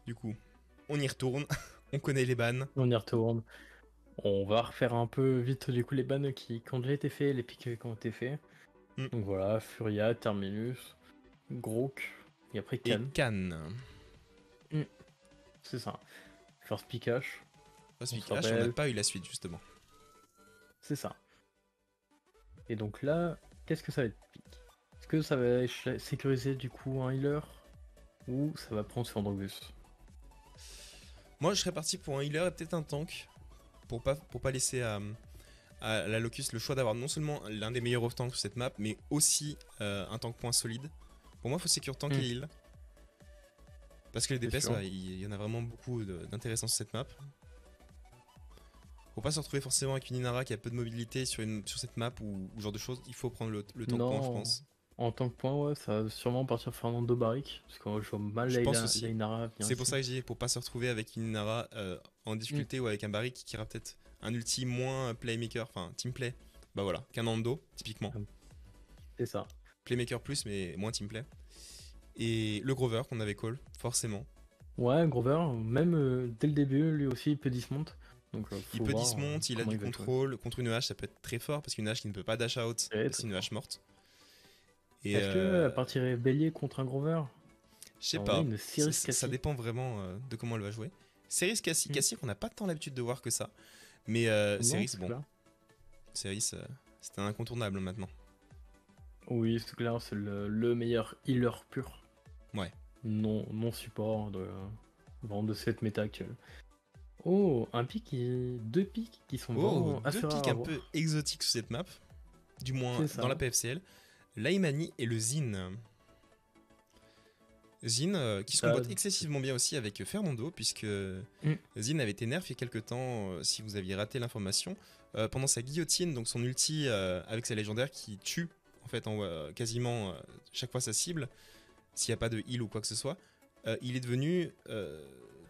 Du coup, on y retourne, on connaît les bans. On y retourne. On va refaire un peu vite du coup les bans qui ont déjà été faits, les pics qui ont été faits. Hmm. Donc voilà, Furia, Terminus, Grook, et après Et Khan. Cannes. Hmm, c'est ça. First Pikachu, on se Cosmic H, on n'a rappelle, pas eu la suite justement. c'est ça. Et donc là, qu'est-ce que ça va être pique? Est-ce que ça va sécuriser du coup un healer ou ça va prendre sur Androgus? Moi, je serais parti pour un healer et peut-être un tank. Pour pas laisser à la Locust le choix d'avoir non seulement l'un des meilleurs off-tanks sur cette map, mais aussi un tank point solide. Pour moi, il faut secure tank et heal. Parce que les C'est DPS, sûr. ouais, il y en a vraiment beaucoup d'intéressants sur cette map. Faut pas se retrouver forcément avec une Inara qui a peu de mobilité sur cette map ou ce genre de choses. Il faut prendre le tank point, je Non, pense. en tant que point, ouais, ça va sûrement partir Fernando Barrick, parce que je vois mal Je pense aussi. Lainara venir C'est pour ici. ça que je dis, pour pas se retrouver avec une Inara en Hmm, difficulté ou avec un Barrick qui aura peut-être un ulti moins playmaker, enfin team play. Bah voilà, qu'un Nando, typiquement. c'est ça. Playmaker plus, mais moins team play. Et le Grover qu'on avait call, forcément. Ouais, Grover, même dès le début, lui aussi, il peut dismount. Donc Il faut peut voir dismount, il a comment du il va jouer. contrôle. Contre une hache, ça peut être très fort parce qu'une hache qui ne peut pas dash out, Très c'est très une fort. hache morte. Et Est-ce que elle partirait bélier contre un Grover? je sais On a pas, une Sirius ça Cassie. dépend vraiment de comment elle va jouer. Ceris Cassie, Hmm. Cassie qu'on n'a pas tant l'habitude de voir que ça. Mais Non, Ceris, c'est bon, clair. Ceris, c'est un incontournable maintenant. Oui, c'est clair, c'est le meilleur healer pur. Ouais. Non support vraiment de cette méta actuelle. Oh, un pic deux pics qui sont Oh, vraiment deux assez rares pics à un peu voir. exotiques sur cette map, du moins C'est dans la ça. PFCL. L'Aimani et le Zin. Zin qui se T'as- combotte excessivement bien aussi avec Fernando, puisque Hmm, Zin avait été nerf il y a quelques temps, si vous aviez raté l'information, pendant sa guillotine, donc son ulti avec sa légendaire qui tue en fait quasiment chaque fois sa cible, s'il n'y a pas de heal ou quoi que ce soit, il est devenu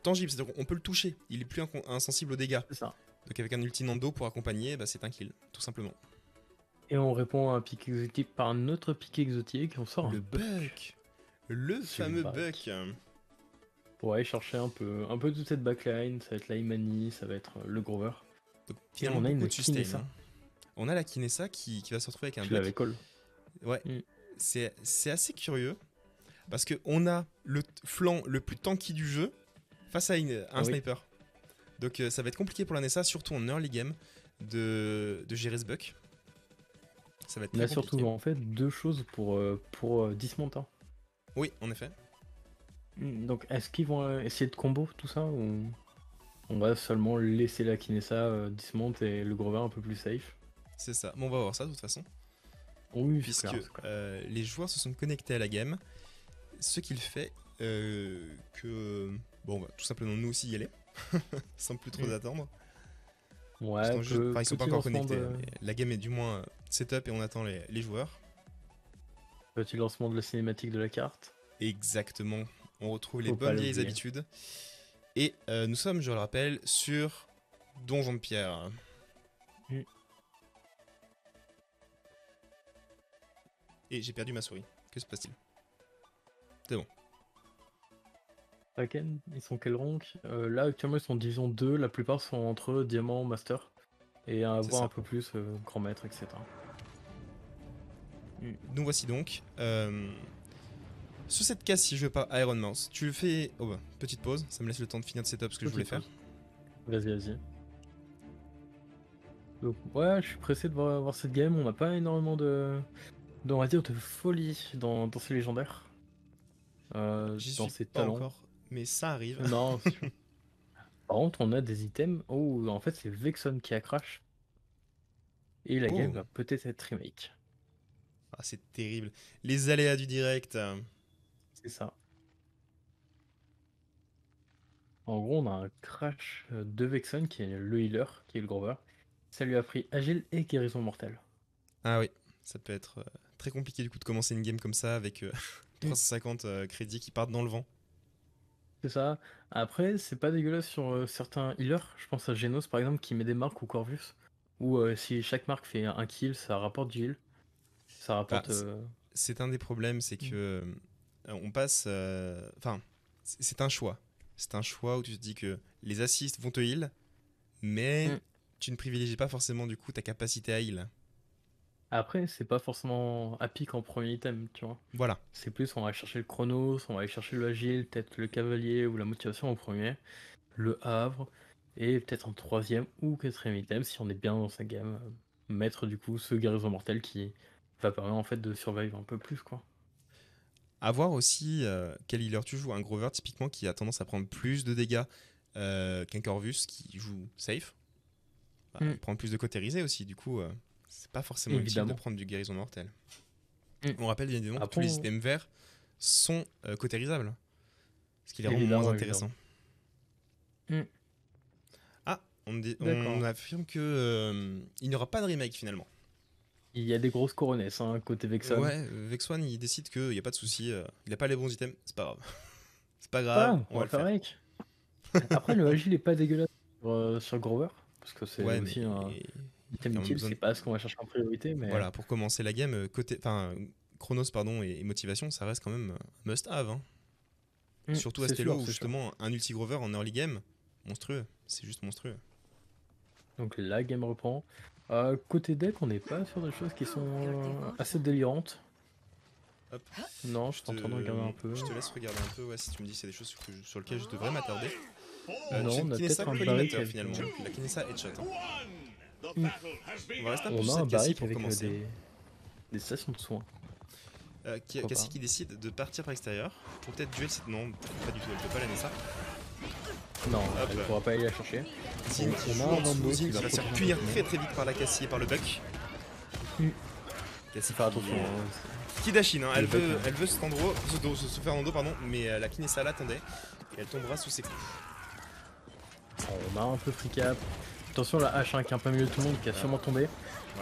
tangible, c'est-à-dire qu'on peut le toucher, il est plus insensible aux dégâts. c'est ça. Donc avec un ulti Nando pour accompagner, bah, c'est un kill, tout simplement. Et on répond à un pic exotique par un autre pic exotique, on sort un Le buck. Buck, le fameux Sulbak. Buck. Pour aller chercher un peu toute cette backline, ça va être l'Aimani, ça va être le Grover. Donc Et finalement on a beaucoup une de sustain, Kinessa. hein. On a la Kinessa qui va se retrouver avec un Tu Buck. l'avais call. Ouais, Hmm, c'est assez curieux parce qu'on a le flanc le plus tanky du jeu face à un oui. sniper. Donc ça va être compliqué pour la Nessa, surtout en early game, de gérer ce Buck. Ça va être On très a surtout compliqué. en fait deux choses pour dismount, hein. Oui, en effet. Donc est-ce qu'ils vont essayer de combo tout ça ou on va seulement laisser la Kinessa dismount et le Grover un peu plus safe? C'est ça. Bon, on va voir ça de toute façon. Oui, c'est Puisque clair, c'est clair. les joueurs se sont connectés à la game. Ce qu'il fait que... Bon, on va tout simplement nous aussi y aller. Sans plus trop Hmm. attendre. Ouais, Enfin, ils sont pas petit encore lancement connectés, hein, de mais la game est du moins setup et on attend les joueurs. petit lancement de la cinématique de la carte. Exactement. On retrouve les Faut pas bonnes vieilles l'oublier. habitudes. Et nous sommes, je le rappelle, sur Donjon de Pierre. Hmm. Et j'ai perdu ma souris. Que se passe-t-il? C'est bon. Kraken, ils sont quel rank? Là actuellement ils sont division 2, la plupart sont entre diamant, master. Et à C'est voir un ça. peu plus grand maître, etc. Hmm. Nous voici donc. Sur cette case, si je veux pas Iron Mouse, tu le fais. Oh bah, petite pause, ça me laisse le temps de finir de setup ce que je voulais Petite faire. pause. Vas-y. Donc, ouais, je suis pressé de voir cette game. On n'a pas énormément on va dire, de folie dans ces légendaires, J'y dans suis ces pas talents. encore, mais ça arrive. Non, par contre, on a des items où en fait c'est Vexon qui a crash et la game Oh, va peut-être être remake. ah, c'est terrible. Les aléas du direct. C'est ça. En gros, on a un crash de Vexon qui est le healer, qui est le Grover. Ça lui a pris agile et guérison mortelle. Ah oui, ça peut être très compliqué du coup de commencer une game comme ça avec Mm. 350 crédits qui partent dans le vent. C'est ça. Après, c'est pas dégueulasse sur certains healers. Je pense à Genos par exemple qui met des marques ou Corvus. Où si chaque marque fait un kill, ça rapporte du heal. Ça Bah, rapporte. c'est un des problèmes, c'est que Mm. on passe. Enfin, c'est un choix. c'est un choix où tu te dis que les assists vont te heal, mais Mm. tu ne privilégies pas forcément du coup ta capacité à heal. Après, c'est pas forcément à pique en premier item, tu vois. Voilà. C'est plus, on va chercher le chronos, on va aller chercher le agile, peut-être le cavalier ou la motivation en premier, le havre, et peut-être en troisième ou quatrième item, si on est bien dans sa gamme, mettre du coup ce guérison mortel qui va permettre en fait de survivre un peu plus, quoi. À voir aussi quel healer tu joues. Un Grover typiquement qui a tendance à prendre plus de dégâts qu'un Corvus qui joue safe. Bah, Mm. il prend plus de cautérisé aussi, du coup c'est pas forcément utile de Évidemment. prendre du guérison mortel. Mm. On rappelle bien évidemment que tous Après, les items verts sont cautérisables, ce qui les rend évidemment, moins évidemment. intéressants. Mm. Ah, on D'accord. affirme que il n'y aura pas de remake finalement. Il y a des grosses coronesses, hein, côté Vexon. Ouais, Vexone il décide qu'il n'y a pas de souci, il a pas les bons items, c'est pas grave. C'est pas Ah, grave, on on va va le faire faire. avec. Après, le agile est pas dégueulasse sur Grover, parce que c'est Ouais, mais aussi un il y a item quand même utile, besoin c'est de... pas ce qu'on va chercher en priorité, mais Voilà, pour commencer la game, Chronos pardon, et motivation, ça reste quand même must-have. Hein. Surtout à c'est Stello sûr, où c'est sûr. justement un ulti Grover en early game, monstrueux, c'est juste monstrueux. Donc la game reprend. Côté deck, on n'est pas sur des choses qui sont assez délirantes. Hop, Non, je suis en train de regarder un peu. je te laisse regarder un peu ouais, si tu me dis c'est des choses sur lesquelles je devrais m'attarder. Non, J'ai une on a Kinessa peut-être un barric collimateur avec, finalement, la Kinessa headshot. Hein. Mm. On va rester un peu On sur a un cette Cassie barric pour avec commencer. des stations de soins. Pourquoi Cassie pas. qui décide de partir par l'extérieur pour peut-être duel cette... Non, pas du tout, elle peut pas l'année ça. Non, Hop. elle pourra pas aller la chercher. Zin qui On joue a en un dessous, Rambo Zin qui qui va va se faire protéger punir un peu. très très vite par la Cassie et par le Buck. Mm. Cassie Faut faire attention. qui dashine, hein. Le Buck, hein. Elle veut se faire en dos, pardon, mais la Kinessa l'attendait et elle tombera sous ses coups. On a un peu free cap. Attention la H1 qui est un peu mieux de tout le monde qui a sûrement tombé.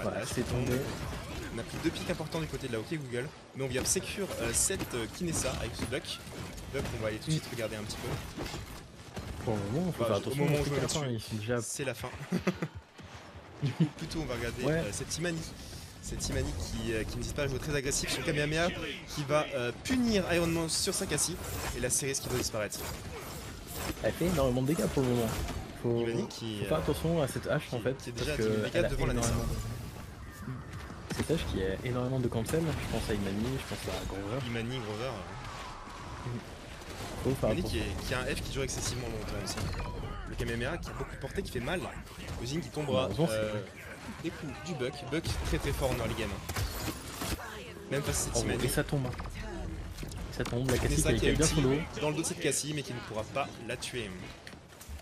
Voilà, c'est tombé. On a pris 2 pics importants du côté de la OK Google, mais on vient secure cette Kinessa avec ce Buck. Buck, on va aller tout de suite regarder un petit peu. Pour le moment, faut Bah, faire au attention. moment où on je sait me qu'à la mets fin, dessus, ils sont déjà. c'est la fin. Du coup, plutôt on va regarder Ouais. cette Imani. Cette Imani qui n'hésite pas à jouer très agressif. Son Kamehameha qui va punir Iron Man sur sa Cassie. Et la série qui doit disparaître. Elle fait énormément de dégâts pour le moment. Faut Imani qui, faire attention à cette hache en fait. qui est déjà à parce 10 000 que dégâts elle a devant la Nessa. énormément de- Cette hache qui a énormément de cancel. Je pense à Imani, je pense à Grover. Imani, Grover. Faut faire Imani attention. qui a un F qui dure excessivement longtemps aussi. Le Kamehameha qui a beaucoup porté, qui fait mal. Ozine qui tombera Malheureusement, des coups du Buck. Buck très très fort en early game. Même face à cette Oh, Imani. et ça tombe. Ça tombe. La Cassie Nessa qui a bien son dos. dans le dos de cette Cassie mais qui ne pourra pas la tuer.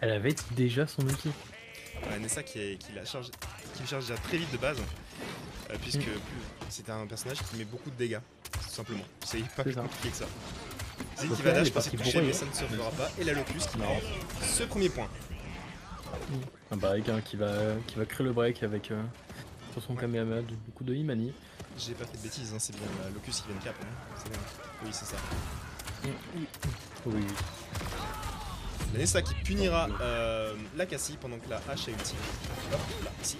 Elle avait déjà son ulti. Ouais, Nessa qui le charge déjà très vite de base, puisque c'est un personnage qui met beaucoup de dégâts, tout simplement. C'est pas plus ça. compliqué que ça. Zin Donc qui là, va elle dash est pour se partie toucher, bourrée, mais ça ne se fera pas. Et la Locus qui Non. prend ce premier point. Un break qui va créer le break avec sur son Kamehameha du coup de Imani. J'ai pas fait de bêtises, hein, c'est bien la Locus qui vient de cap. Hein. C'est bon. Oui, c'est ça. Oui. La Nessa qui punira la Cassie pendant que la hache a ulti. Hop, là, ici.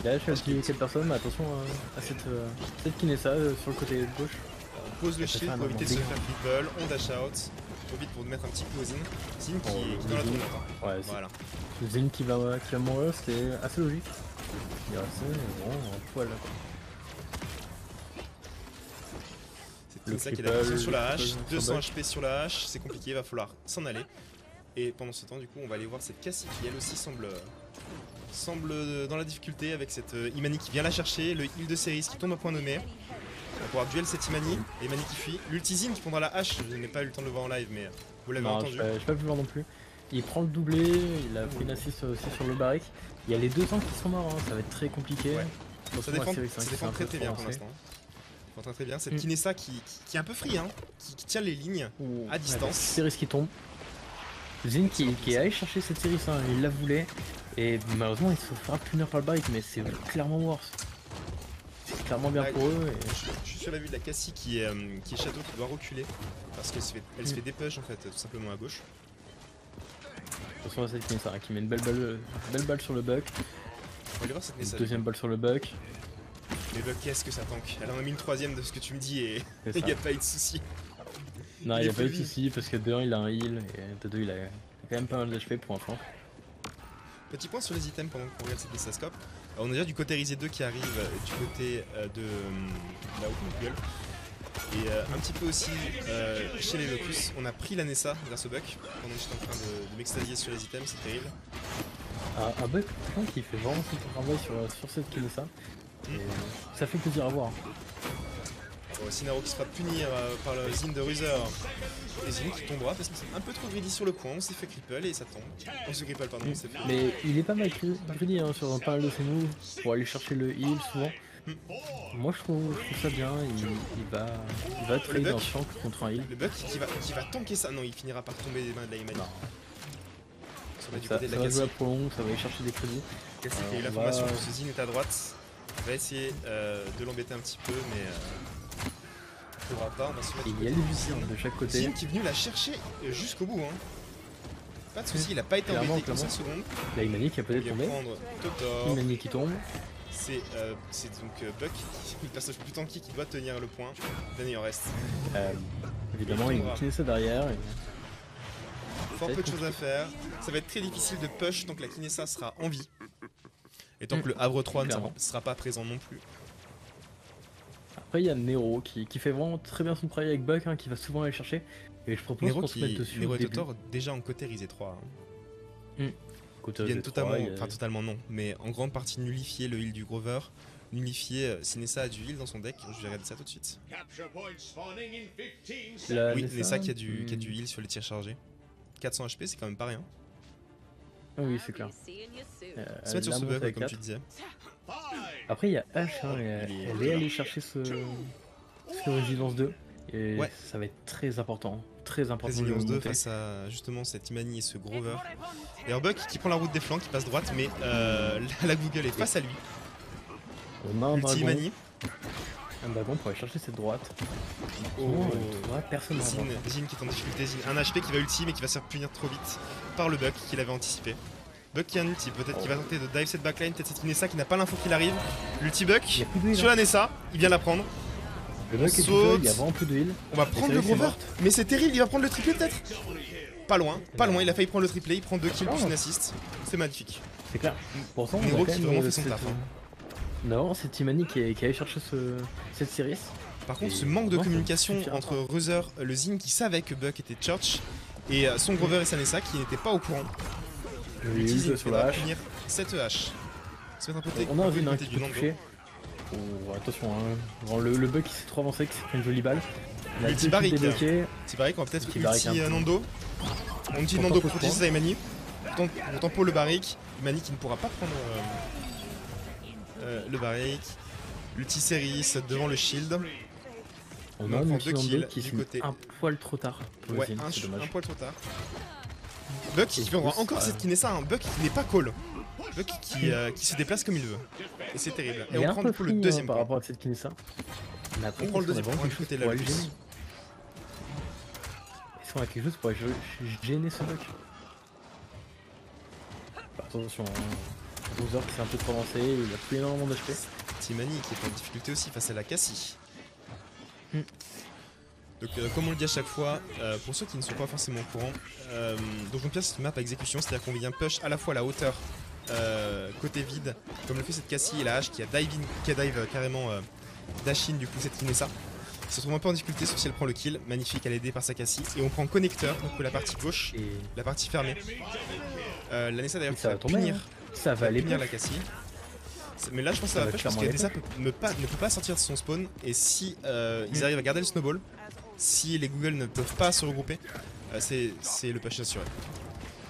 Il a ulti quelle personne, mais attention à cette Kinessa sur le côté gauche. On pose le Ça fait shield un pour éviter de se énorme faire cripple, on dash out. Trop vite pour mettre un petit coup au Zin. Zin qui est dans la Zin. tournante. Hein. Ouais, Voilà. Zin qui va mourir, c'était assez logique. Il est resté bon, un poil. C'est Le ça qui est cripple, la pression sur la le hache, cripple 200 sur HP sur la hache, c'est compliqué, il va falloir s'en aller. Et pendant ce temps, du coup, on va aller voir cette Cassie qui elle aussi semble dans la difficulté avec cette Imani qui vient la chercher, le heal de Ceris qui tombe à point nommé. On va pouvoir duel cette Imani, et Imani qui fuit. L'ultizine qui prendra la hache, je n'ai pas eu le temps de le voir en live, mais vous l'avez Non, entendu. j'ai pas pu le voir non plus. Il prend le doublé, il a pris une assist aussi sur le barric. Il y a les deux tanks qui sont morts, hein, ça va être très compliqué. Ouais. Attention Ça à défend, Ceris, hein, ça qui défend s'est un très peu très bien pour avancé. l'instant. Ça défend très bien. Cette Kinessa qui est un peu free, hein, qui tient les lignes à distance. Ceris qui tombe. Zin qui est allé chercher cette Ceris, hein, il la voulait. Et malheureusement, il se fera punir par le barric, mais c'est clairement worse. C'est clairement bien pour eux. Et... Je suis sur la vue de la Cassie qui est château, qui doit reculer. Parce qu'elle se fait dépush en fait, tout simplement à gauche. Attention à cette Kinessa, hein, qui met une belle balle sur le buck. On va aller voir cette Une Nessa. deuxième balle sur le buck. Mais Buck, qu'est-ce que ça tank? Elle en a mis une troisième de ce que tu me dis et C'est il ça. n'y a pas eu de souci. Non, Il il est a pas full eu de vie. soucis parce que de 1 il a un heal et de 2 il a quand même pas mal d'HP pour un flanc. Petit point sur les items pendant qu'on regarde cette Nessascope. On a déjà du cautérisé 2 qui arrive du côté de la Google. Et un petit peu aussi chez les Locus. On a pris la Nessa vers ce buck pendant que j'étais en train de m'extasier sur les items, c'est terrible. Un bug qui fait vraiment son travail sur cette kill ça. Et ça fait plaisir à voir. Bon, Sinaro qui se fera punir par le Zin de Ruser. Et Zin qui tombera parce que c'est un peu trop greedy sur le point. On s'est fait cripple et ça tombe. On se cripple, pardon, on s'est fait. Mais il est pas mal greedy hein, sur pas mal de ses moves pour aller chercher le heal souvent. Moi je trouve ça bien, il va trade un champ contre un heal. Le buck qui va tanker ça. Non, il finira par tomber des mains de la Imani. Ça va jouer à prolong, ça va aller chercher des crédits. Cassie qui a eu l'information que ce Zin est à droite. On va essayer de l'embêter un petit peu, mais on ne pourra pas. On va se mettre il y a les Zin de chaque côté. Zin qui est venu la chercher jusqu'au bout. Hein. Pas de soucis, il a pas été embêté qu'en 5 secondes. La Imani qui a peut-être tombé. Imani qui tombe. C'est donc Buck, le personnage plus tanky qui doit tenir le point. Dernier en reste. Évidemment, il va ça derrière. Fort peu de choses à faire. Ça va être très difficile de push tant que la Kinessa sera en vie. Et tant que le Havre 3 ne sera pas présent non plus. Après, il y a Nero qui fait vraiment très bien son travail avec Buck, hein, qui va souvent aller chercher. Et je propose qu'on se mette dessus. Nero et Totor déjà en côté Rizé 3. Hein. Ils viennent totalement, enfin totalement non, mais en grande partie nullifier le heal du Grover, nullifier si Nessa a du heal dans son deck. Je vais regarder ça tout de suite. Oui, Nessa qui a du heal sur les tirs chargés. 400 HP, c'est quand même pas rien. Ah oui, c'est clair. Se mettre sur ce bug, comme tu disais. Après, il y a H, hein, elle est allée chercher ce Résilience 2. Et ça va être très important. Très important. Résilience 2 face à justement cette Imani et ce Grover. Et Buck qui prend la route des flancs, qui passe droite, mais la Google est face à lui. On a un Ulti Imani. Un dragon pour aller chercher cette droite. Personne n'a Zin qui est en difficulté, Zin. Un HP qui va ulti mais qui va se faire punir trop vite par le Buck qu'il avait anticipé. Buck qui a un ulti, peut-être qu'il va tenter de dive cette backline, peut-être cette Nessa qui n'a pas l'info qu'il arrive. L'ulti Buck sur la Nessa, il vient la prendre. Le Buck est tout seul, il y a vraiment plus de heal. On va prendre le Grover, mais c'est terrible, il va prendre le triplé peut-être. Pas loin, il a failli prendre le triplé, il prend 2 kills plus une assist. C'est magnifique. C'est clair. Pourtant, Nero qui vraiment fait son taf. Non, c'est Imani qui est allé chercher cette Sirius. Par contre, ce manque de communication entre Ruser, le Zin qui savait que Buck était Church, et son Grover et sa Nessa qui n'étaient pas au courant. Le Zin qui va punir cette hache. On a un Zin qui peut toucher. Oh, attention, hein. Le Buck qui s'est trop avancé, qui s'est pris une jolie balle. Le petit barrique. C'est pareil qu'on va peut-être ulti Nando. On utilise Nando pour protéger sa Imani. On tempo le barrique. Imani qui ne pourra pas prendre le barrique. L'ulti Ceris devant le shield. On a un 2 kills qui du côté. Un poil trop tard. Ouais, un poil trop tard. Buck qui prendra encore cette Kinessa, un Buck qui n'est pas call. Buck qui se déplace comme il veut. Et c'est terrible. Et on prend du coup le deuxième par rapport à cette Kinessa. On prend le deuxième point du côté de la Lux. Est-ce qu'on a quelque chose pour gêner ce Buck? Attention, Bowser qui s'est un peu trop avancé, il a plus énormément d'HP. Timani qui est en difficulté aussi face à la Cassie. Donc comme on le dit à chaque fois, pour ceux qui ne sont pas forcément au courant, Donjon Pierre c'est une map à exécution, c'est-à-dire qu'on vient push à la fois la hauteur côté vide, comme le fait cette Cassie et la hache qui a dive carrément Dashin du coup cette Kinessa. Il se trouve un peu en difficulté sauf si elle prend le kill, magnifique, elle est aidée par sa Cassie. Et on prend connecteur, donc la partie gauche, la partie fermée. La Nessa d'ailleurs qui va punir, ça va aller punir la Cassie. Mais là je pense que ça va push parce que Nessa ne peut pas sortir de son spawn. Et si ils arrivent à garder le snowball, si les Google ne peuvent pas se regrouper, c'est le push assuré.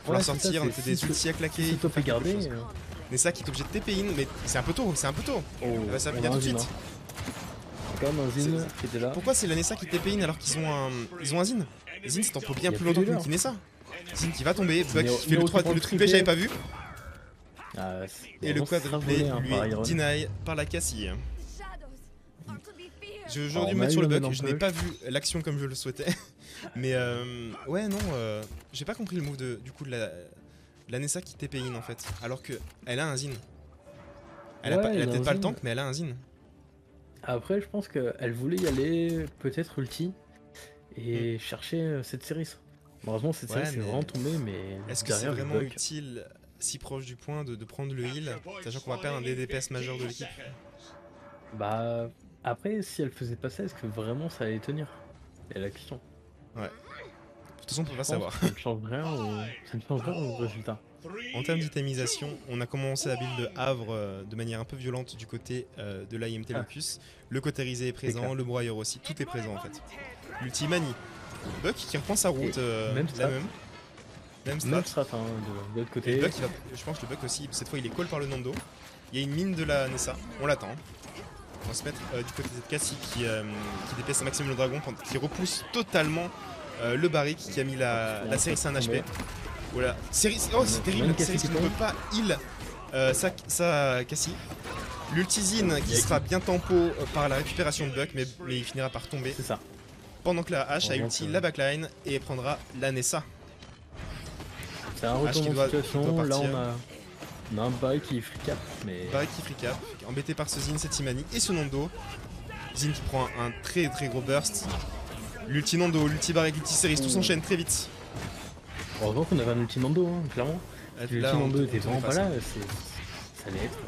Pour la sortir, on a fait des ultis à claquer. Nessa qui est obligé de TP in, mais c'est un peu tôt, c'est un peu tôt. Elle va s'appuyer tout de suite. Quand même un Zin qui était là. Pourquoi c'est la Nessa qui TP in alors qu'ils ont un Zin? Les Zin c'est pour bien plus longtemps qu'une Nessa. Zin qui va tomber, Buck qui fait le triplé, j'avais pas vu. Et le quadruplé lui deny par la Cassie. J'ai aujourd'hui me mettre sur le Buck, je n'ai pas vu l'action comme je le souhaitais. Mais ouais non, j'ai pas compris le move du coup de la Nessa qui TP in en fait. Alors qu'elle a un Zin. Elle a peut-être pas le tank mais elle a un Zin. Après je pense qu'elle voulait y aller peut-être ulti. et chercher cette série. Malheureusement, cette série Ouais, c'est mais vraiment tombé, mais est-ce que c'est derrière le vraiment bug. utile si proche du point de prendre le heal, sachant qu'on va perdre un des DPS majeur de l'équipe? Bah, après, si elle faisait pas ça, est-ce que vraiment ça allait tenir? C'est la question. Ouais. De toute façon, on peut Je pas pense savoir. que ça ne change rien ça ne change rien au résultat. En termes d'itemisation, on a commencé à build Havre de manière un peu violente du côté de l'IMT Ah, Locus. Le Cautérisé est c'est présent, clair. le broyeur aussi, tout est présent en fait. L'Ultimani, Buck qui reprend sa Et route, même la strat, même strat. même strat hein, de l'autre Et le côté. Buck, je pense que le Buck aussi, cette fois il est call par le Nando. Il y a une mine de la Nessa, on l'attend. On va se mettre du côté de cette Cassie qui déplace un maximum le dragon, qui repousse totalement le Barrick qui a mis la série c'est un HP. Voilà. Oh, c'est terrible. Cassie Série qui ne peut tombe. pas heal sa Cassie. L'ultizine qui sera bien tempo par la récupération de Buck, mais il finira par tomber. C'est ça. Pendant que la H a Heureusement ulti que la backline et prendra la Nessa. c'est un H qui retournement de doit situation. Là, partir. on a un bail qui free cap, mais Barrick qui free cap, embêté par ce Zin, cette Imani et ce Nando. Zin qui prend un très très gros burst. L'ulti Nando, l'ulti Barrick, l'ulti Cerise, tout s'enchaîne très vite. heureusement qu'on avait un ulti Nando, hein, clairement. Si l'ulti Là, Nando on était tourne vraiment pas face. là, ça allait être.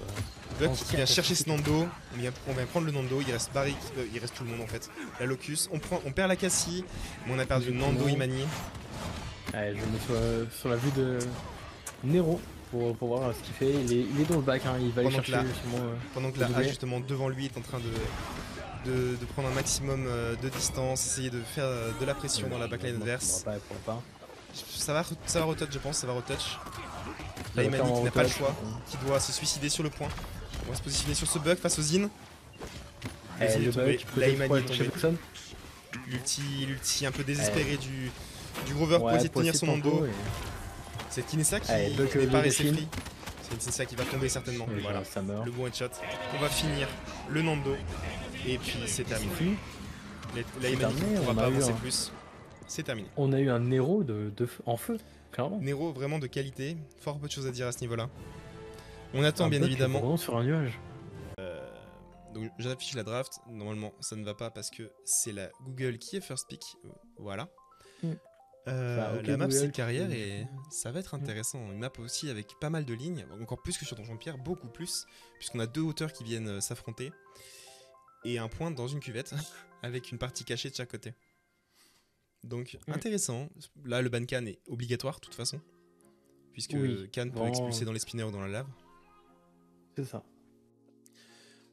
Buck qui vient chercher ce Nando, on vient prendre le Nando, il reste Barrick, il reste tout le monde en fait. La Locus, on perd la Cassie, mais on a perdu Nando, Imani. Allez, je me mets sur la vue de Nero pour voir ce qu'il fait. Il est dans le bac, hein, il va aller Pendant que chercher la- sûrement. Pendant que la A justement devant lui est en train de prendre un maximum de distance, essayer de faire de la pression dans la backline adverse. Il pourra pas. Ça va retouch je pense, ça va retouch. Ça La va Imani faire qui un n'a pas le retouch, choix, qui doit se suicider sur le point. On va se positionner sur ce bug face au Zin. Eh, Zin le est tombé, bug, la peut-être Imani pour est aller chercher tombée. personne. L'ulti un peu désespéré du Grover pour essayer de tenir son Nando. C'est Kinessa qui Allez, Buck, n'est pas le resté défile. free. C'est Kinessa qui va tomber certainement. Et Voilà, ça meurt. le bon headshot. On va finir le Nando. Et puis c'est terminé. Puis, La Imani terminé, ne pourra on pas a eu avancer un- plus. C'est terminé. on a eu un Nero en feu, clairement. Nero vraiment de qualité. Fort peu de choses à dire à ce niveau-là. On attend Un bien Buck évidemment. vraiment sur un nuage. Donc j'affiche la draft. Normalement ça ne va pas parce que c'est la Google qui est first pick. Voilà. Mm. Bah, ok, La map c'est Google, une carrière qui- et ça va être intéressant. Une map aussi avec pas mal de lignes, encore plus que sur Donjon Pierre, beaucoup plus, puisqu'on a deux hauteurs qui viennent s'affronter et un point dans une cuvette avec une partie cachée de chaque côté. Donc intéressant. Là le ban can est obligatoire de toute façon, puisque Oui, Can peut vraiment. expulser dans les spinners ou dans la lave. C'est ça.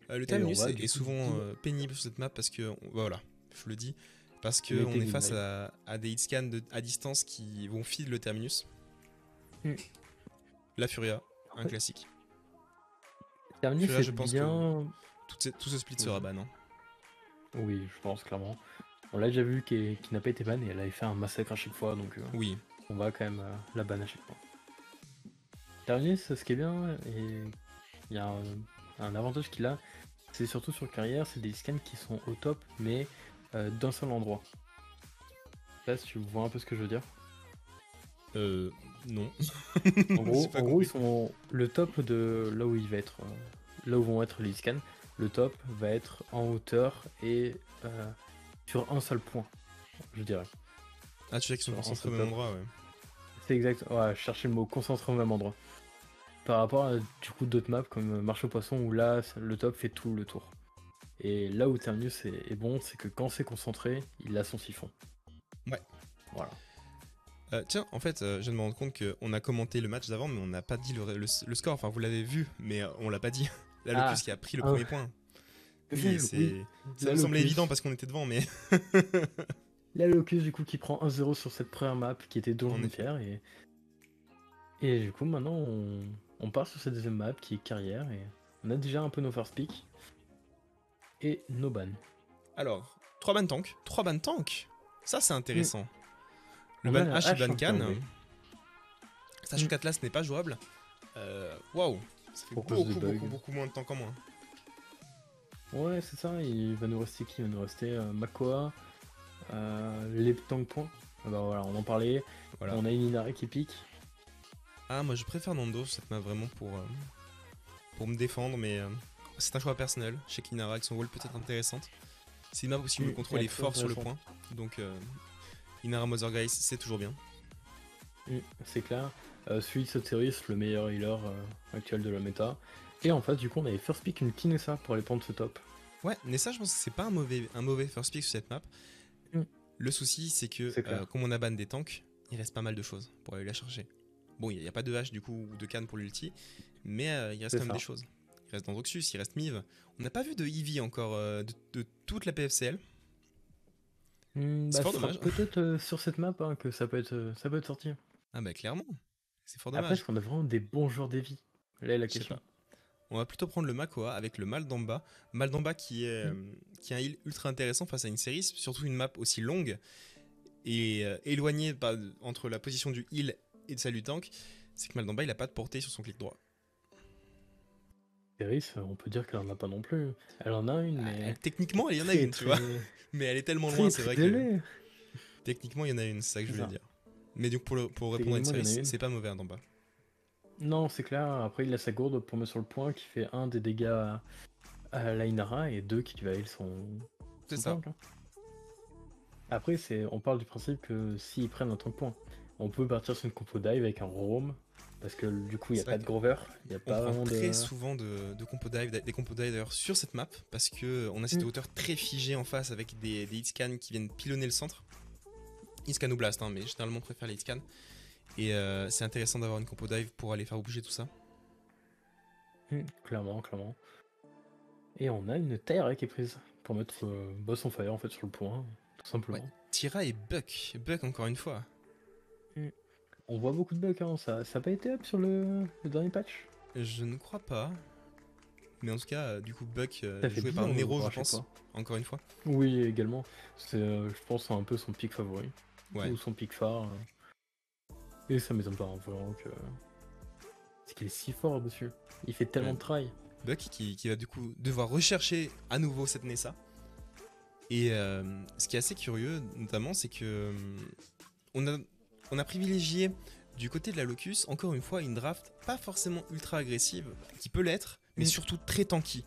Le Et terminus on va, est du coup, souvent dire- pénible sur cette map parce que, voilà, je le dis, parce qu'on Mettez est des face mails. à des hitscans à distance qui vont feed le terminus. Mm. La Furia, un Ouais. classique. Terminé, Furia, c'est je pense bien. Tout ce split sera ban. Hein. Oui, je pense clairement. On l'a déjà vu qui n'a pas été ban et elle avait fait un massacre à chaque fois, donc Oui, on va quand même la ban à chaque fois. Terminé, ce qui est bien, et il y a un avantage qu'il a, c'est surtout sur carrière, c'est des scans qui sont au top, mais d'un seul endroit. Là, si tu vois un peu ce que je veux dire. non. En gros, J'ai pas ils sont le top de là où il va être, là où vont être les scans. Le top va être en hauteur et sur un seul point, je dirais. Ah, tu sais qu'ils sont Alors, concentrés au c'est même top. endroit, ouais. C'est exact. Ouais, je cherchais le mot concentré au même endroit. Par rapport à du coup d'autres maps comme Marché aux Poissons où là le top fait tout le tour. Et là où Terminus est bon, c'est que quand c'est concentré, il a son siphon. Ouais. Voilà. Tiens, en fait, je viens de me rendre compte qu'on a commenté le match d'avant, mais on n'a pas dit le score. Enfin, vous l'avez vu, mais on l'a pas dit. La Locus qui a pris le premier point. Oui, ça La nous semblait Locus. évident parce qu'on était devant, mais La Locus du coup qui prend 1-0 sur cette première map qui était En Donjon effet. Pierre et du coup maintenant on part sur cette deuxième map qui est carrière et on a déjà un peu nos first pick et nos bans. Alors, 3 ban tank. 3 ban tank. Ça, c'est intéressant. Le On ban a la H et hache, ban hein, Can. oui. Sachant qu'Atlas n'est pas jouable. Waouh. Ça fait Pour cause de beaucoup, bugs. beaucoup moins de temps qu'en moins. Ouais c'est ça, il va nous rester qui? Il va nous rester Makoa, les tank points. Ah bah voilà, on en parlait. Voilà. On a une Inari qui pique. Ah, moi je préfère Nando, cette map vraiment pour me défendre, mais c'est un choix personnel. Chez Kinara, avec son rôle peut-être intéressante. C'est une map aussi où le contrôle elle est est très fort sur le intéressante. point. Donc Inara Mother Grace, c'est toujours bien. C'est clair. Celui de Soteris, le meilleur healer actuel de la méta. Et en face, du coup, on avait first pick une Kinessa pour aller prendre ce top. Ouais, Nessa, je pense que c'est pas un mauvais first pick sur cette map. Mm. Le souci, c'est que comme on a ban des tanks, il reste pas mal de choses pour aller la chercher. Bon, il n'y a pas de hache du coup ou de canne pour l'ulti, mais il reste quand même des choses. Il reste Dendroxus, il reste Mive. On n'a pas vu de Eevee encore de toute la PFCL. C'est fort dommage. Peut-être sur cette map hein, que ça peut être sorti. Ah bah clairement, c'est fort dommage. Après, est-ce qu'on a vraiment des bons joueurs d'Eevee? Là est la question. On va plutôt prendre le Makoa avec le Maldamba. Maldamba qui est un heal ultra intéressant face à une série, surtout une map aussi longue et éloignée entre la position du heal et de sa du tank. C'est que Maldamba il a pas de portée sur son clic droit. Seris, on peut dire qu'elle en a pas non plus. Elle en a une, mais. Techniquement, il y en a une, tu vois. Mais elle est tellement loin, c'est vrai que. Techniquement, il y en a une, c'est ça que je voulais dire. Mais donc pour répondre à une série, c'est pas mauvais un Damba. Non, c'est clair. Après, il a sa gourde pour mettre sur le point qui fait 1 des dégâts à la Inara et 2 qui va heal son. C'est ça. Tank, hein. Après, on parle du principe que s'ils prennent un tank point, on peut partir sur une compo dive avec un roam. Parce que du coup, il n'y a pas de grover. Y a pas on prend très souvent des compo dive d'ailleurs sur cette map. Parce qu'on a cette hauteur très figée en face avec des hitscans qui viennent pilonner le centre. Hitscan ou blast, hein, mais généralement on préfère les hitscans. Et c'est intéressant d'avoir une compo dive pour aller faire bouger tout ça. Clairement. Et on a une Tyra qui est prise pour mettre Boss on Fire en fait sur le point, tout simplement. Ouais. Tyra et Buck. Buck encore une fois. On voit beaucoup de bugs, hein. Ça n'a pas été up sur le dernier patch? Je ne crois pas. Mais en tout cas, du coup, Buck joué par Nero, je pense. Encore une fois. Oui, également. C'est, je pense, un peu son pick favori. Ouais. Ou son pick phare. Et ça m'étonne pas, vraiment que. C'est qu'il est si fort dessus. Il fait tellement de try. Buck qui va du coup devoir rechercher à nouveau cette Nessa. Et ce qui est assez curieux, notamment, c'est que on a privilégié du côté de la Locus, encore une fois, une draft pas forcément ultra agressive, qui peut l'être, mais surtout très tanky.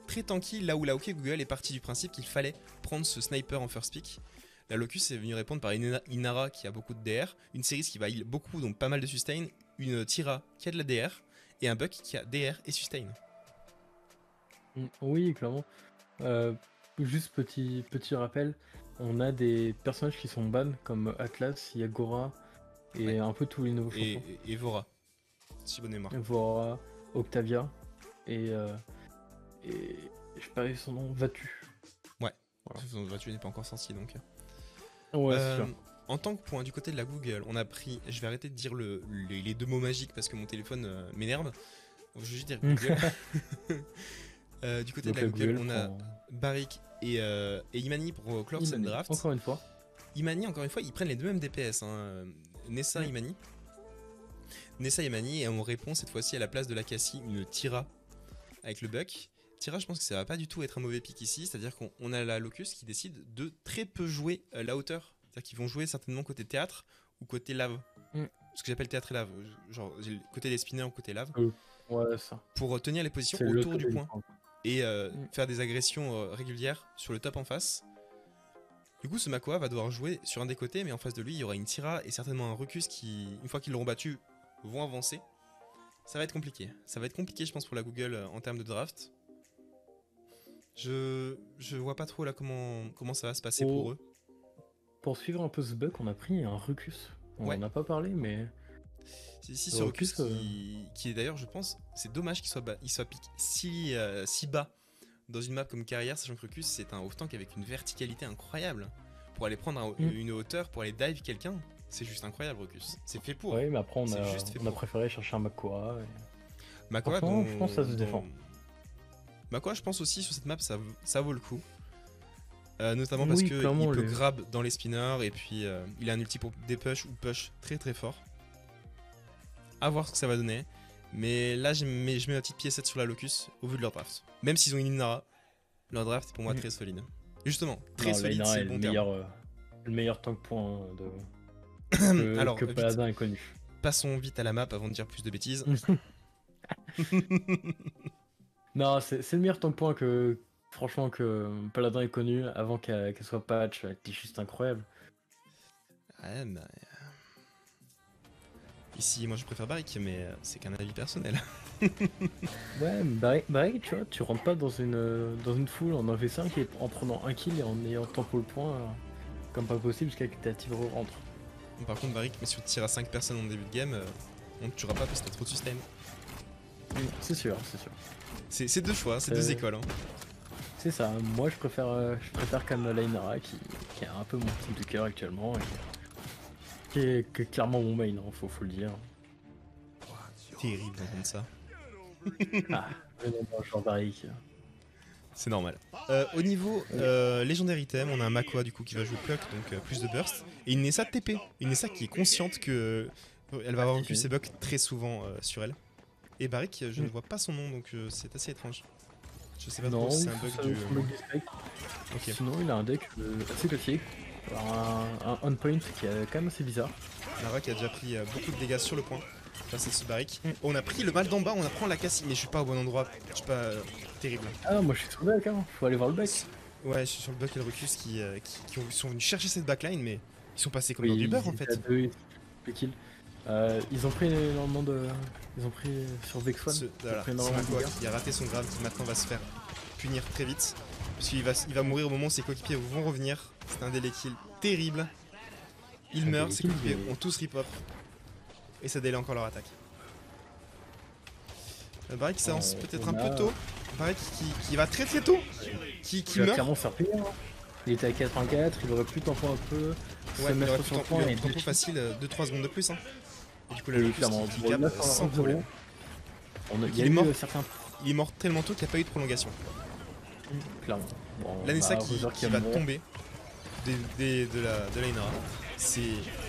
Très tanky, là où la OK Google est partie du principe qu'il fallait prendre ce sniper en first pick. La Locus est venue répondre par une Inara qui a beaucoup de DR, une Series qui va heal beaucoup, donc pas mal de sustain, une Tyra qui a de la DR, et un Buck qui a DR et sustain. Oui, clairement. Juste petit rappel, on a des personnages qui sont ban comme Atlas, Yagora et un peu tous les nouveaux champions. Et Vora, si bonne mémoire. Vora, Octavia et je parie son nom, Vatu. Ouais, voilà. Vatu n'est pas encore sorti donc. Ouais, c'est sûr. En tant que point du côté de la Google, on a pris, je vais arrêter de dire les deux mots magiques parce que mon téléphone m'énerve. Je vais juste dire Google. Du côté de la Google, on a Barik et Imani pour clore cette draft. Encore une fois. Imani, encore une fois, ils prennent les deux mêmes DPS. Hein. Nessa, Imani. Nessa, Imani, et on répond cette fois-ci à la place de la Cassie une Tyra avec le Buck. Tyra, je pense que ça va pas du tout être un mauvais pick ici, c'est-à-dire qu'on a la Locus qui décide de très peu jouer la hauteur. C'est-à-dire qu'ils vont jouer certainement côté théâtre ou côté lave. Ce que j'appelle théâtre et lave, genre côté des spinners ou côté lave. Ouais, ça. Pour tenir les positions autour du point. Et faire des agressions régulières sur le top en face. Du coup, ce Makoa va devoir jouer sur un des côtés, mais en face de lui, il y aura une Tyra et certainement un Rucus qui, une fois qu'ils l'auront battu, vont avancer. Ça va être compliqué. Ça va être compliqué, je pense, pour la Google en termes de draft. Je vois pas trop là comment ça va se passer pour eux. Pour suivre un peu ce bug, on a pris un Rucus. On en a pas parlé, mais... Si ce Rucus qui est d'ailleurs, je pense, c'est dommage qu'il soit pick si bas dans une map comme carrière, sachant que Rucus c'est un off-tank avec une verticalité incroyable. Pour aller prendre une hauteur, pour aller dive quelqu'un, c'est juste incroyable Rucus. C'est fait pour. Oui, mais après on a préféré chercher un Makoa. Makoa, je pense que ça se défend. Makoa, je pense aussi sur cette map, ça vaut le coup. Notamment parce qu'il peut grab dans les spinners et puis il a un ulti pour des push ou push très très fort. À voir ce que ça va donner. Mais là, je mets ma petite piécette sur la Locus au vu de leur draft. Même s'ils ont une Inara, leur draft est pour moi très solide. Justement, très solide, c'est le bon terme. Le meilleur tank point que Paladin est connu. Passons vite à la map avant de dire plus de bêtises. Non, c'est le meilleur tank point que, franchement, que Paladin est connu avant qu'elle soit patch. Elle était juste incroyable. Ouais, bah, ici, moi je préfère Barik, mais c'est qu'un avis personnel. Ouais, Barrick, tu vois, tu rentres pas dans une foule en 1v5 et en prenant un kill et en ayant tempo le point comme pas possible jusqu'à que ta team rentre. Par contre, Barik, mais si tu tires à 5 personnes en début de game, on ne tuera pas parce que t'as trop de sustain. C'est sûr, c'est sûr. C'est deux choix, c'est deux écoles. Hein. C'est ça, moi je préfère quand même Lainara qui est un peu mon team de cœur actuellement et qui est clairement mon main, hein, faut le dire. Terrible d'entendre ça. Ah, venons dans le genre Barrick. C'est normal. Au niveau légendaire item, on a un Makua du coup qui va jouer Pluck, donc plus de burst. Et une Nessa TP. Une Nessa qui est consciente que elle va avoir en plus ses bugs très souvent sur elle. Et Barik, je ne vois pas son nom, donc c'est assez étrange. Je sais pas trop si c'est un bug du... Okay. Sinon, il a un deck assez classique. Un on point qui est quand même assez bizarre. Lara qui a déjà pris beaucoup de dégâts sur le point. Là, c'est ce Barik. On a pris le mal d'en bas, on apprend la casse, mais je suis pas au bon endroit. Je suis pas terrible. Ah, moi je suis sur le back, hein. Faut aller voir le back. Ouais, je suis sur le back et le Rucus qui sont venus chercher cette backline, mais ils sont passés comme dans du beurre en fait. Kills. Ils ont pris énormément de. Ils ont pris sur Vex One. Voilà, c'est Makua qui a raté son grave qui maintenant va se faire punir très vite. Parce qu'il va mourir au moment où ses coéquipiers vont revenir. C'est un délai kill terrible. Il meurt, ses coéquipiers ont tous rip-hop. Et ça délaie encore leur attaque. Barik qui s'avance peut-être un peu tôt. Barik qui va très très tôt. Qui meurt. Clairement faire payer. Il était à 84, il aurait pu tempo un peu. Ouais, il aurait pu tempo facile 2-3 secondes de plus. Hein. Et du coup, là, le qui cap sans problème. Il est mort tellement tôt qu'il n'y a pas eu de prolongation. Clairement. Bon, la Nessa qui va tomber de la Inara. Ça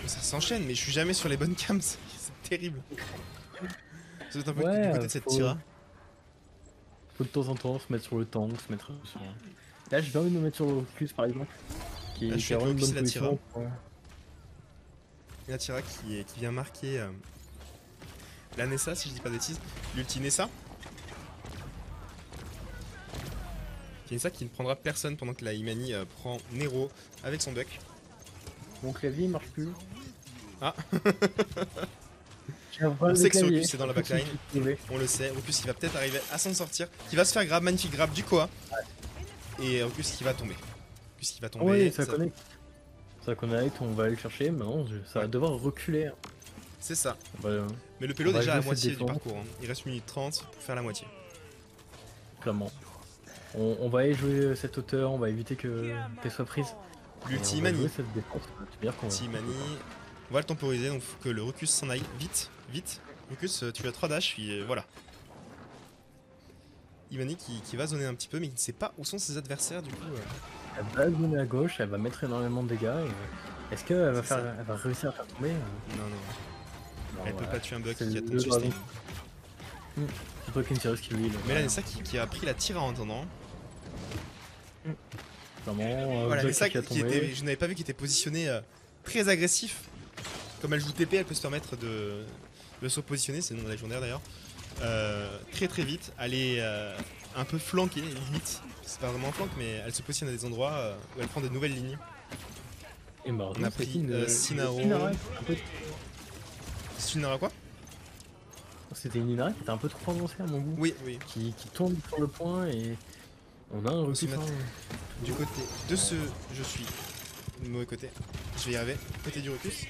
s'enchaîne, mais je suis jamais sur les bonnes cams. C'est terrible. Ça doit être un peu du côté de cette Tira. Faut de temps en temps se mettre sur le tank, se mettre sur... Là, j'ai pas envie de me mettre sur le Focus par exemple. Là, je suis avec le la Tira. La Tira qui vient marquer la Nessa, si je dis pas de bêtises. L'ulti Nessa. Nessa qui ne prendra personne pendant que la Imani prend Nero avec son duck. Mon clavier marche plus. Ah. On sait que ce Rucus est dans la backline. On le sait. Rucus qui va peut-être arriver à s'en sortir. Qui va se faire grab, magnifique grab du Koa. Et Rucus qui va tomber. Rucus qui va tomber. Oui, ça connecte. Ça connecte, on va aller le chercher. Maintenant, ça va devoir reculer. C'est ça. Mais le pélo déjà à la moitié du parcours. Hein. Il reste 1 minute 30 pour faire la moitié. Clairement. On va aller jouer cette hauteur, on va éviter qu'elle soit prise. L'ulti Imani. On va le temporiser, donc faut que le Rucus s'en aille. Vite, vite. Rucus, tu as 3 dash, puis voilà. Imani qui va zoner un petit peu, mais il ne sait pas où sont ses adversaires du coup. Elle va zoner à gauche, elle va mettre énormément de dégâts. Est-ce qu'elle va réussir à faire tomber Non. Elle peut pas tuer un bug qui attend sustain. C'est pas qu'une tireuse qui lui. Mais là, Nessa qui a pris la tire en attendant. Voilà, Nessa je n'avais pas vu qu'il était positionné très agressif. Comme elle joue TP, elle peut se permettre de se repositionner, c'est le nom légendaire d'ailleurs. Très très vite, aller un peu flanquer, limite. C'est pas vraiment un flank, mais elle se positionne à des endroits où elle prend de nouvelles lignes. Et bah, on a pris Sinaro. Sinara quoi? C'était une Inara qui était un peu trop avancée à mon goût. Oui. Qui tombe sur le point et on a un Rucus. Du côté de ce, je suis du mauvais côté. Je vais y arriver. Côté du Rucus.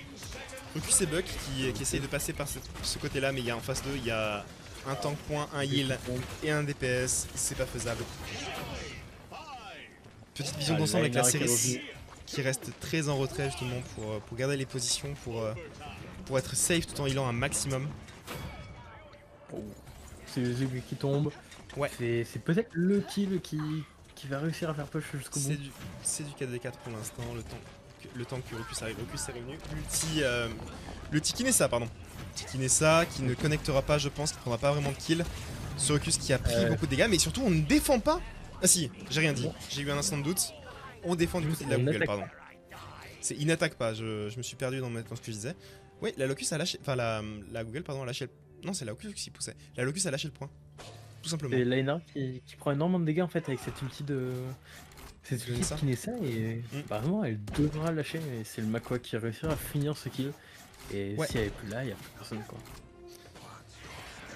Rucus et Buck qui essaye de passer par ce côté-là, mais il y a en face d'eux, il y a un tank point, un heal et un DPS. C'est pas faisable. Petite vision d'ensemble avec la série qui reste très en retrait justement pour garder les positions, pour être safe tout en healant un maximum. C'est le Zug qui tombe. Ouais. C'est peut-être le kill qui va réussir à faire push jusqu'au bout. C'est du 4v4 pour l'instant, le temps que Rucus arrive. Rucus est revenu. L'ulti Kinessa, pardon. Kinessa qui ne connectera pas, je pense, qui prendra pas vraiment de kill. Ce Rucus qui a pris beaucoup de dégâts, mais surtout on ne défend pas. Ah si, j'ai rien dit. J'ai eu un instant de doute. On défend du côté de la Google, pardon. C'est il n'attaque pas, je me suis perdu dans ce que je disais. Oui, la Locus a lâché. Enfin, la Google, pardon, a lâché le. Non, c'est la Locus qui poussait. La Locus a lâché le point. Tout simplement. C'est Laina qui prend énormément de dégâts en fait avec cette ulti Cette donner ulti ça. qui naît ça et bah, vraiment elle devra lâcher et c'est le Makwa qui réussira à finir ce kill. Et Ouais. si elle est plus là, il n'y a plus personne quoi.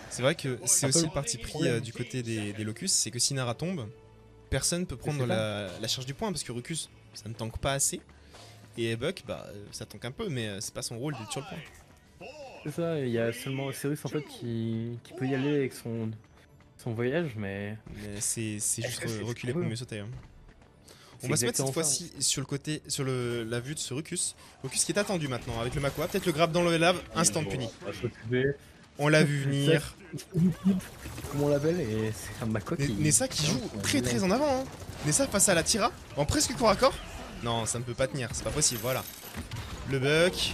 C'est vrai que c'est Un peu aussi le le parti pris problème. du côté des Locus, c'est que si Nara tombe, personne peut prendre c'est ça. la charge du point parce que Rucus, ça ne tank pas assez. Et Buck, bah ça tank un peu, mais c'est pas son rôle d'être sur le point. C'est ça, il y a seulement Cyrus en fait qui peut y aller avec son voyage, mais Mais c'est juste que c'est ce reculer qu'on pour veut? mieux sauter. Hein. On C'est va se mettre cette exactement ça. fois-ci sur le côté, sur la vue de ce Rucus. Rucus qui est attendu maintenant avec le Makwa. Peut-être le grab dans le lave, instant Bon, puni. on va s'occuper. On l'a vu venir. Comme on l'appelle, et c'est un Makwa qui. Nessa qui joue très en avant. Hein. Nessa face à la Tira, en presque corps à corps. Non, ça ne peut pas tenir, c'est pas possible, voilà. Le Buck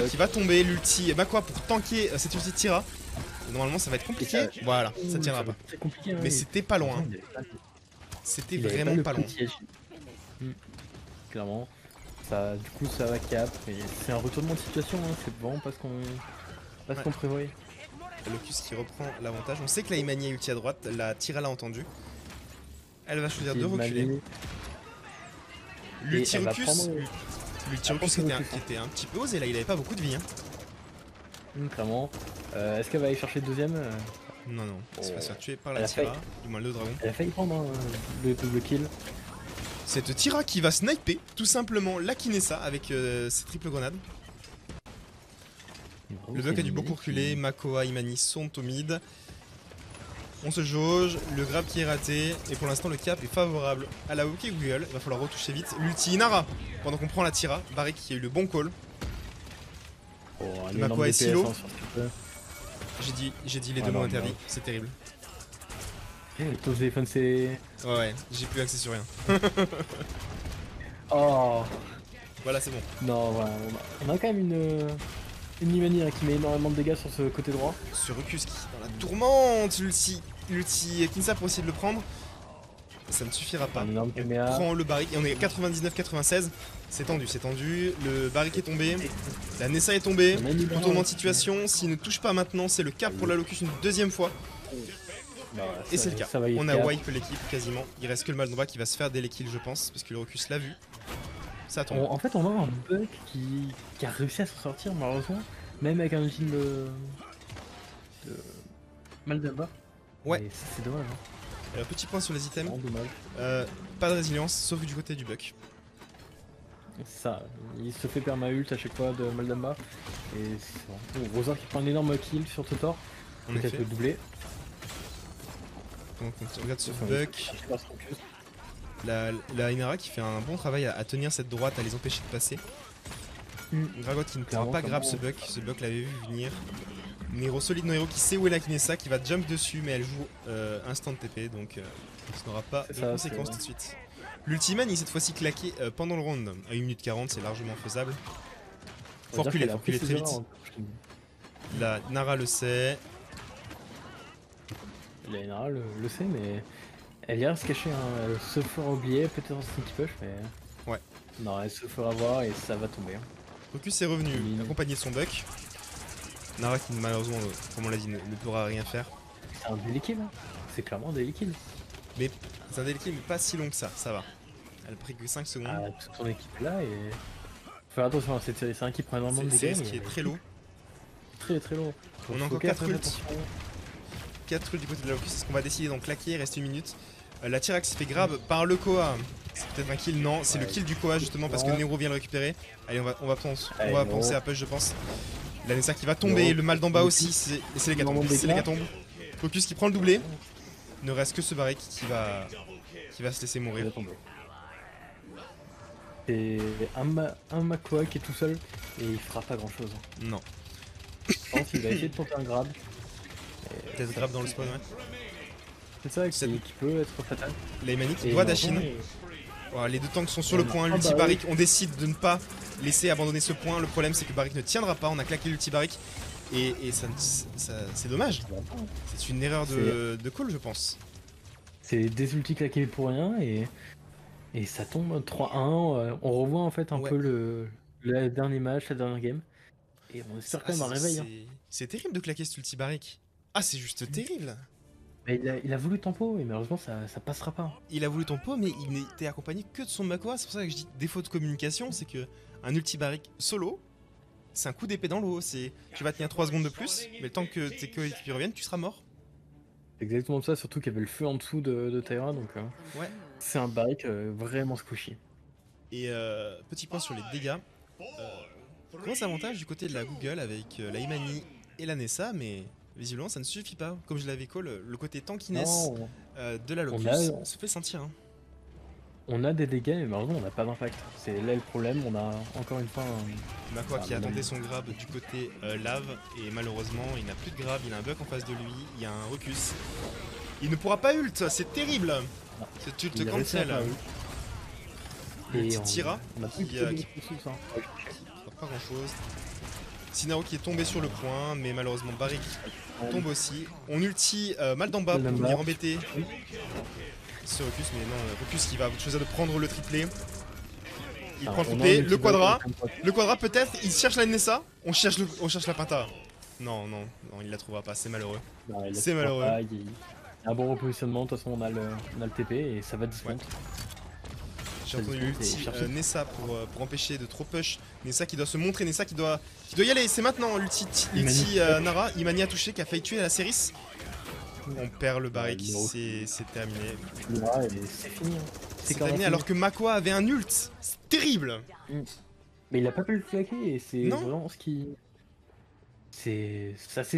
qui va tomber, l'ulti Makwa pour tanker cette ulti de Tira. Normalement ça va être compliqué. Voilà, ça tiendra pas. C'est compliqué, hein, Mais c'était pas loin. C'était il avait vraiment le pas loin. petit edge. Clairement. Ça, du coup, ça va cap. Et c'est un retournement de situation, hein. C'est vraiment pas ce qu'on prévoyait. Locus qui reprend l'avantage. On sait que la Imani a ulti à droite, la Tira l'a entendu. Elle va choisir de reculer. L'ulti Rucus, qui était un petit peu osé là, il avait pas beaucoup de vie. Hein. Clairement. Est-ce qu'elle va aller chercher le deuxième Non, elle se va se faire tuer par la Elle a Tira, du moins le dragon. Elle a failli prendre hein, le double kill. Cette Tira qui va sniper tout simplement la Kinessa avec ses triples grenades. Le Buck a dû beaucoup reculer, Makoa, Imani sont au mid. On se jauge, le grab qui est raté, et pour l'instant le cap est favorable à la OK Google. Il va falloir retoucher vite. L'ulti Nara, pendant qu'on prend la Tira. Barik qui a eu le bon call. Makoa et Silo. J'ai dit les deux mots interdits, c'est terrible. Le top téléphone c'est. Ouais, j'ai plus accès sur rien. Oh Voilà, c'est bon. non, voilà, on a quand même une Imani qui met énormément de dégâts sur ce côté droit. Ce Rucus qui est dans la tourmente, l'ulti Kinsa pour essayer de le prendre. Ça ne suffira pas. On prend le Barik et on est 99-96. C'est tendu. Le Barik est tombé. La Nessa est tombée. Retournement de situation. S'il ne touche pas maintenant, c'est le cap pour la Locus une deuxième fois. Et c'est le cas. On a wipe l'équipe quasiment. Il reste que le Maldomba qui va se faire dès les kills, je pense, parce que le Rucus l'a vu. Ça tombe. En fait, on a un bug qui a réussi à s'en sortir, malheureusement. Même avec un ulti de Maldomba. Ouais. Et c'est dommage. Hein. Petit point sur les items. Dommage. Pas de résilience, sauf du côté du Buck. Ça, il se fait perma-ult à chaque fois de Maldomba. Et c'est bon. Rosar qui prend un énorme kill sur Totor. Peut-être le doubler. Donc on regarde ce Buck. La Inara qui fait un bon travail à tenir cette droite, à les empêcher de passer. Gragot qui ne pourra pas grab ce Buck l'avait vu venir. Nero, solide no héros qui sait où est la Kinessa, qui va jump dessus, mais elle joue instant TP, donc ça n'aura pas de conséquences tout de suite. L'Ultimane, il cette fois-ci claqué pendant le round à 1 minute 40, c'est largement faisable. Faut reculer très vite. La Nara le sait. La Nara le sait, mais elle ira se cacher. Hein. Elle se fera oublier, peut-être en sneaky push, mais. Ouais. Non, elle se fera voir et ça va tomber. Hein. Focus est revenu, accompagné de son Buck. Nara qui malheureusement, comme on l'a dit, ne pourra rien faire. C'est un daily kill, hein. C'est clairement un daily kill. Mais c'est un daily kill mais pas si long que ça va. Elle a pris que 5 secondes. Ah, toute son équipe là et... Faut faire attention à cette série 5 qui prend énormément de dégâts. C'est ce qui est très lourd. Très lourd. On a encore 4 ults. 4 ults du côté de la Locus, c'est ce qu'on va décider d'en claquer, il reste 1 minute. La Tyrax se fait grab par le Koa. C'est peut-être un kill, non, c'est le kill du Koa justement parce que Nero vient le récupérer. Allez, on va penser à push je pense. La Nessa qui va tomber, le mal d'en bas aussi, c'est l'hécatombe. Focus qui prend le doublé. Il ne reste que ce Barik qui va se laisser mourir. C'est un Makoa qui est tout seul et il fera pas grand chose. Non. Je pense qu'il va essayer de tenter un grab. Peut-être grab dans le spawn, ouais. C'est ça qui peut être fatal. La Imanic doit Dashin. Voilà, les deux tanks sont sur le point, l'ulti Barik, on décide de ne pas laisser abandonner ce point. Le problème c'est que Barik ne tiendra pas, on a claqué l'ulti Barik et ça c'est dommage. C'est une erreur de call je pense. C'est des ultis claqués pour rien et ça tombe 3-1. On revoit en fait un peu le dernier match, la dernière game. Et on espère quand même un réveil. C'est terrible de claquer cet ulti Barik. Ah c'est juste terrible. Mais il a voulu tempo et malheureusement ça passera pas. Il a voulu ton pot, mais il n'était accompagné que de son Makua. C'est pour ça que je dis défaut de communication, c'est que un ulti barrique solo, c'est un coup d'épée dans l'eau. C'est tu vas tenir 3 secondes de plus, mais le temps que tes coéquipiers reviennent, tu seras mort. C'est exactement ça, surtout qu'il y avait le feu en dessous de Tyra, donc Ouais. c'est un barrique vraiment squishy. Et petit point sur les dégâts. Gros avantage du côté de la Google avec la Imani et la Nessa, mais visiblement ça ne suffit pas. Comme je l'avais call, le côté tankiness Non, de la Locus se fait sentir. Hein. on a des dégâts, mais malheureusement on n'a pas d'impact. C'est là le problème, on a encore une fois un... Makua qui a tenté son grab du côté lave, et malheureusement il n'a plus de grab, il a un buck en face de lui, il y a un recus. Il ne pourra pas ult, c'est terrible. Cet ult Il a réussi à cancel. faire ult. Le Et petit Tira on a plus qui, de qui ça. fera pas grand chose. Sinao qui est tombé sur le point, mais malheureusement Barik tombe aussi. On ulti mal d'en bas pour venir embêter ce Recus, mais non, Recus qui va choisir de prendre le triplé. Il prend le triplé, le quadra peut-être, il cherche la Nessa, on cherche la Pinta. Non, non, non, il la trouvera pas, c'est malheureux. C'est malheureux. Il y a un bon repositionnement, de toute façon on a le TP et ça va disparaître. J'ai entendu l'ulti Nessa pour empêcher de trop push. Nessa qui doit se montrer, Nessa qui doit y aller, c'est maintenant l'ulti Nara. Imani a touché, qui a failli tuer la Ceris. On perd le barrique, c'est terminé. C'est fini. C'est terminé alors que Makua avait un ult. C'est terrible. Mais il a pas pu le claquer et c'est vraiment ce qui... Ça s'est